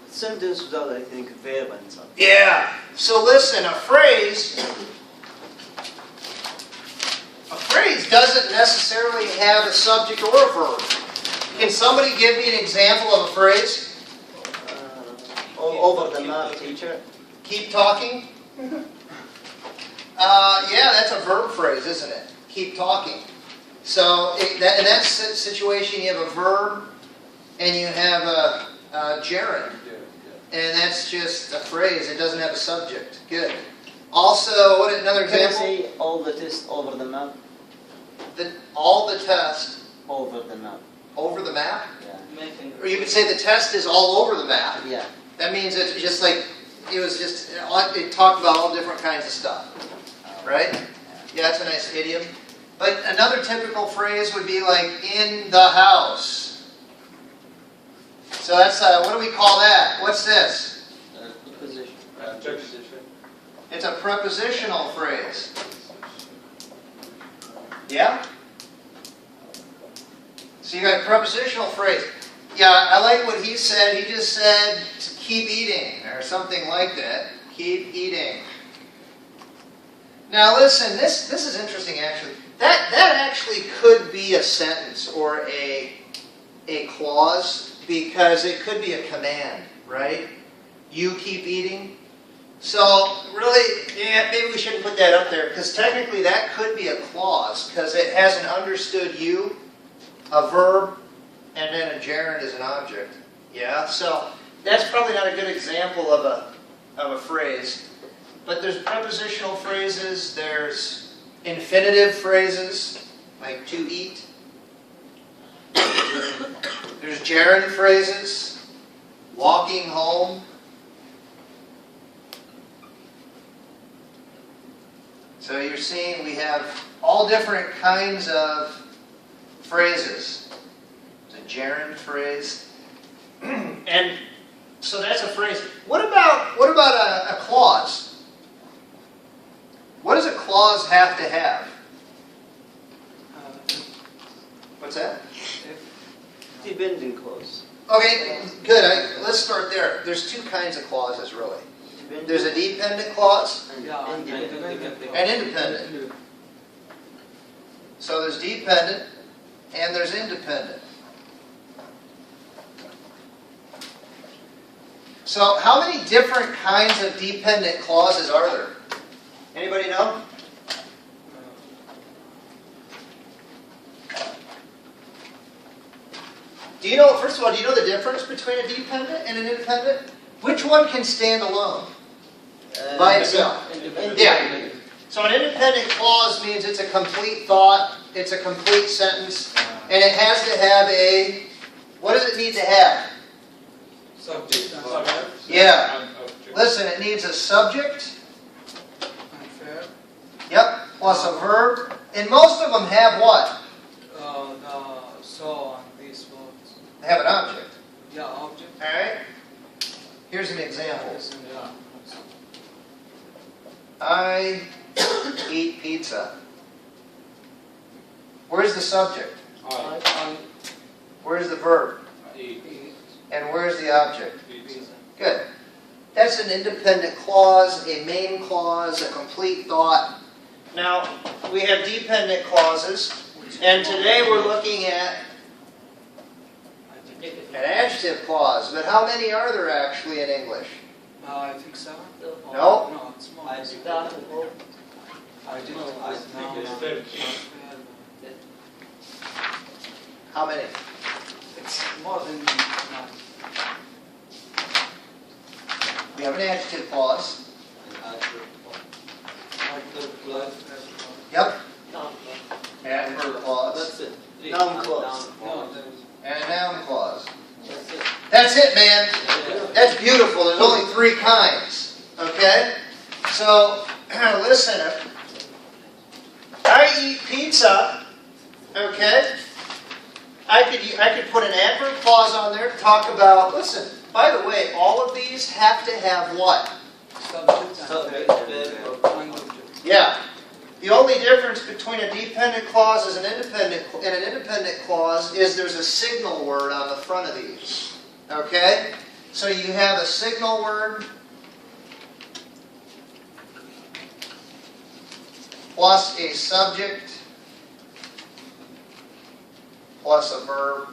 Sentence without, I think, verb and something. Yeah. So listen, a phrase doesn't necessarily have a subject or a verb. Can somebody give me an example of a phrase? Over the map, teacher. Keep talking? Yeah, that's a verb phrase, isn't it? Keep talking. So in that situation, you have a verb and you have a gerund. And that's just a phrase. It doesn't have a subject. Good. Also, what another example? Can you say all the test over the map? All the test over the map. Over the map? Yeah. Or you could say the test is all over the map. Yeah. That means it's just like, it talked about all different kinds of stuff. Right? Yeah, that's a nice idiom. But another typical phrase would be like, in the house. So that's, what do we call that? What's this? Preposition. It's a prepositional phrase. Yeah? So you got a prepositional phrase. Yeah, I like what he said. He just said to keep eating or something like that. Keep eating. Now listen, this is interesting actually. That actually could be a sentence or a clause because it could be a command, right? You keep eating. So really, yeah, maybe we shouldn't put that up there because technically that could be a clause because it has an understood you, a verb, and then a gerund is an object. Yeah, so that's probably not a good example of a phrase. But there's prepositional phrases, there's infinitive phrases, like to eat. There's gerund phrases, walking home. So you're seeing we have all different kinds of phrases. It's a gerund phrase. And so that's a phrase. What about a clause? What does a clause have to have? What's that? Dependent clause. Okay, good. Let's start there. There's two kinds of clauses, really. There's a dependent clause and independent. So there's dependent and there's independent. So how many different kinds of dependent clauses are there? Anybody know? Do you know, first of all, do you know the difference between a dependent and an independent? Which one can stand alone? By itself. Yeah. So an independent clause means it's a complete thought, it's a complete sentence, and it has to have a, what does it need to have? Subject. Yeah. Listen, it needs a subject. Yep, plus a verb. And most of them have what? So and these words. They have an object. Yeah, object. Alright? Here's an example. I eat pizza. Where's the subject? Where's the verb? And where's the object? Good. That's an independent clause, a main clause, a complete thought. Now, we have dependent clauses, and today we're looking at an adjective clause. But how many are there actually in English? I think 7. No? No, it's more. I started off. I didn't. How many? It's more than 9. We have an adjective clause. Yep. Adverb clause. That's it. Noun clause. No, And a noun clause. That's it. That's it, man. That's beautiful. There's only 3 kinds. Okay? So, listen. I eat pizza. Okay? I could put an adverb clause on there to talk about, listen, by the way, all of these have to have what? subject. Subject, verb, Language. Yeah. The only difference between a dependent clause and an independent clause is there's a signal word on the front of these. Okay? So you have a signal word plus a subject plus a verb,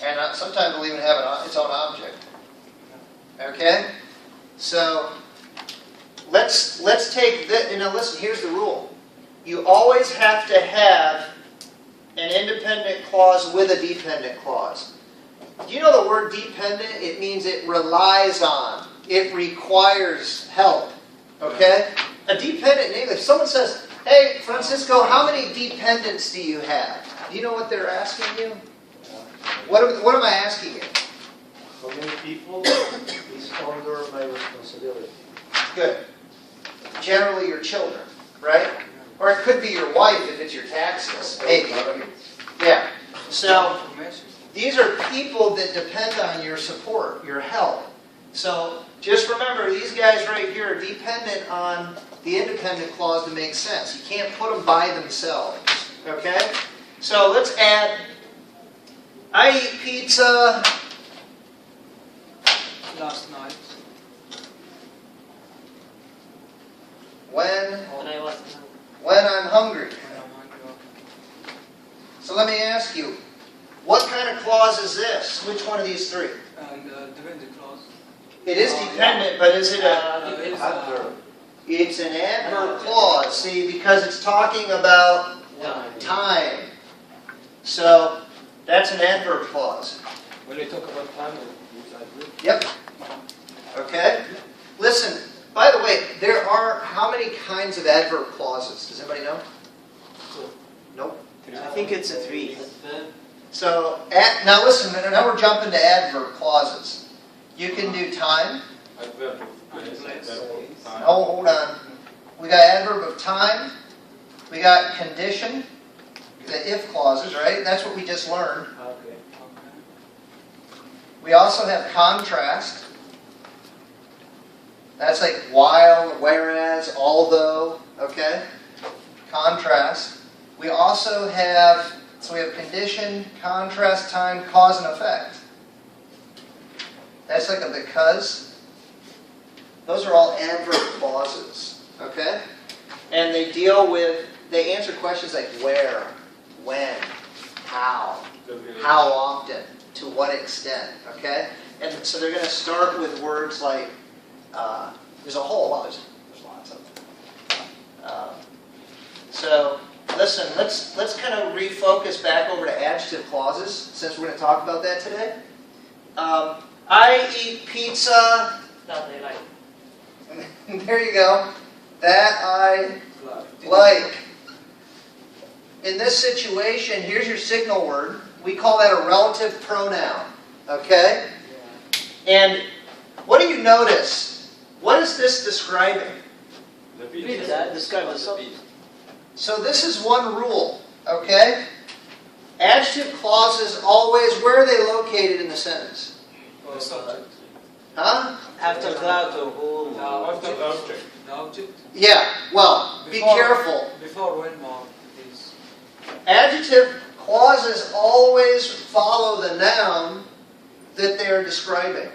and sometimes it'll even have its own object. Okay? So let's take this. Now listen, here's the rule. You always have to have an independent clause with a dependent clause. Do you know the word dependent? It means it relies on. It requires help. Okay? A dependent in English. Someone says, hey, Francisco, how many dependents do you have? Do you know what they're asking you? What am I asking you? How many people is under my responsibility? Good. Generally your children, right? Or it could be your wife if it's your taxes. Maybe. Yeah. So these are people that depend on your support, your help. So just remember, these guys right here are dependent on the independent clause to make sense. You can't put them by themselves. Okay? So let's add, I eat pizza Last night. when I was I'm hungry. When I'm hungry. So let me ask you, what kind of clause is this? Which one of these three? And dependent clause. It is dependent, but is it a... It's Adverb. It's an adverb clause, see, because it's talking about time. So that's an adverb clause. When we talk about time, it's adverb. Yep. Okay? Listen, by the way, there are how many kinds of adverb clauses? Does anybody know? Nope. I think it's a 3. So, now listen, now we're jumping to adverb clauses. You can do time. Adverb of place, adverb of time. Oh, hold on. We got adverb of time. We got condition. The if clauses, right? That's what we just learned. Okay. We also have contrast. That's like while, whereas, although, okay? Contrast. We also have, so we have condition, contrast, time, cause, and effect. That's like a because. Those are all adverb clauses, okay? And they deal with, they answer questions like where, when, how often, to what extent, okay? And so they're going to start with words like, there's a whole lot, there's lots of them. So, listen, let's kind of refocus back over to adjective clauses, since we're going to talk about that today. I eat pizza. That they like. There you go. That I like. In this situation, here's your signal word. We call that a relative pronoun. Okay? And what do you notice? What is this describing? The Pizza, describe the subject. So this is one rule. Okay? Adjective clauses always, where are they located in the sentence? The subject. Huh? After cloud or whom? After the object. The object. Yeah, well, be careful. Before when mark is. Adjective clauses always follow the noun that they are describing.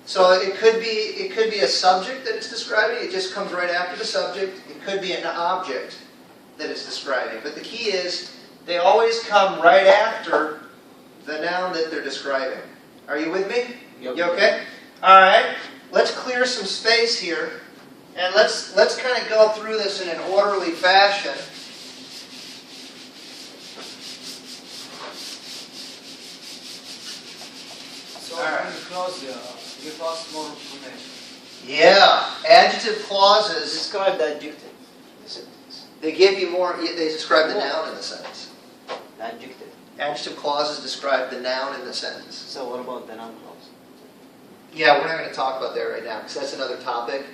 So it could be a subject that it's describing. It just comes right after the subject. It could be an object that it's describing. But the key is they always come right after the noun that they're describing. Are you with me? Yep. You okay? All right. Let's clear some space here, and let's kind of go through this in an orderly fashion. So All right. when you close give us more information. Yeah, adjective clauses. Describe the adjective. The sentence. They give you more. They describe the noun in the sentence. The adjective. Adjective clauses describe the noun in the sentence. So what about the noun clause? Yeah, we're not going to talk about that right now because that's another topic.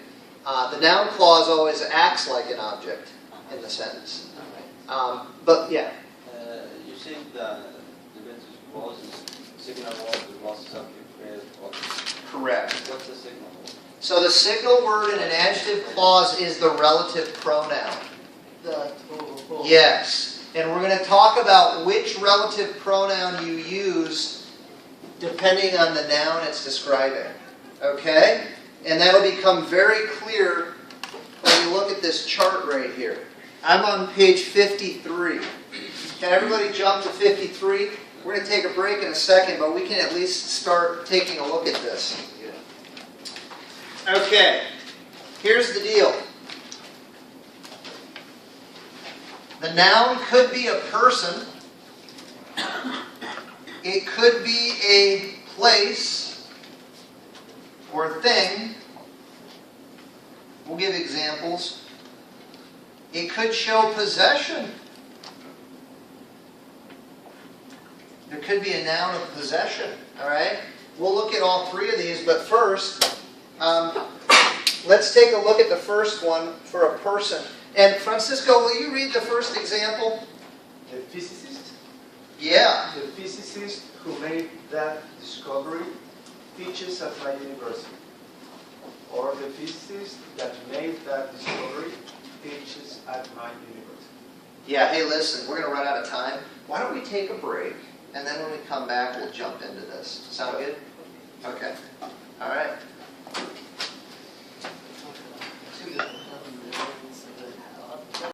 The noun clause always acts like an object in the sentence. But yeah. You said the defensive clause is signal word plus subject, phrase, object. Correct. What's the signal word? So the signal word in an adjective clause is the relative pronoun. Yes. And we're going to talk about which relative pronoun you use depending on the noun it's describing. Okay? And that'll become very clear when you look at this chart right here. I'm on page 53. Can everybody jump to 53? We're going to take a break in a second, but we can at least start taking a look at this. Okay. Here's the deal. The noun could be a person. It could be a place or thing. We'll give examples. It could show possession. There could be a noun of possession. All right? We'll look at all three of these, but first, let's take a look at the first one for a person. And Francisco, will you read the first example? The physicist. Yeah. The physicist who made that discovery teaches at my university. Or the physicist that made that discovery teaches at my university. Yeah, hey listen, we're going to run out of time. Why don't we take a break, and then when we come back, we'll jump into this. Sound good? Okay.